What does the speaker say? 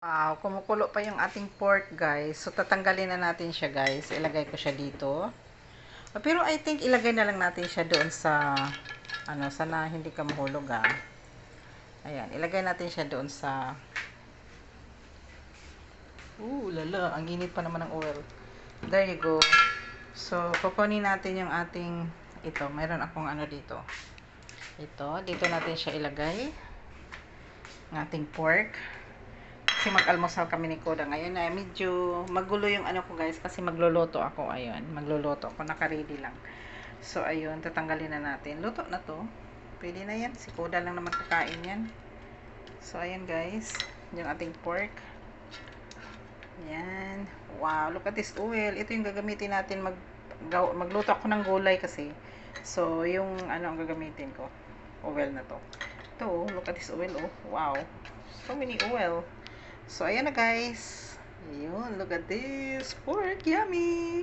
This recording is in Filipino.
Wow, kumukulo pa yung ating pork, guys. So, tatanggalin na natin siya, guys. Ilagay ko siya dito. Pero I think ilagay na lang natin siya doon sa, sana hindi ka mahulog, ah. Ayan, ilagay natin siya doon sa, lala, ang init pa naman ng oil. There you go. So, kukunin natin yung ating, ito, mayroon akong dito. Dito natin siya ilagay. Ng ating pork. Kasi mag-almusal kami ni Koda ngayon na medyo magulo yung ko, guys, kasi magluluto ako. Ayun, magluluto ako, naka-ready lang. So ayun, tatanggalin na natin. Luto na to, pwede na yan, si Koda lang naman kakain yan. So ayun, guys, yung ating pork. Yan, wow, look at this oil. Ito yung gagamitin natin magluto ako ng gulay kasi. So yung ang gagamitin ko, oil na to. Ito, look at this oil, oh, wow, so many oil. So, ayan na, guys. Ayun, look at this. Pork, yummy!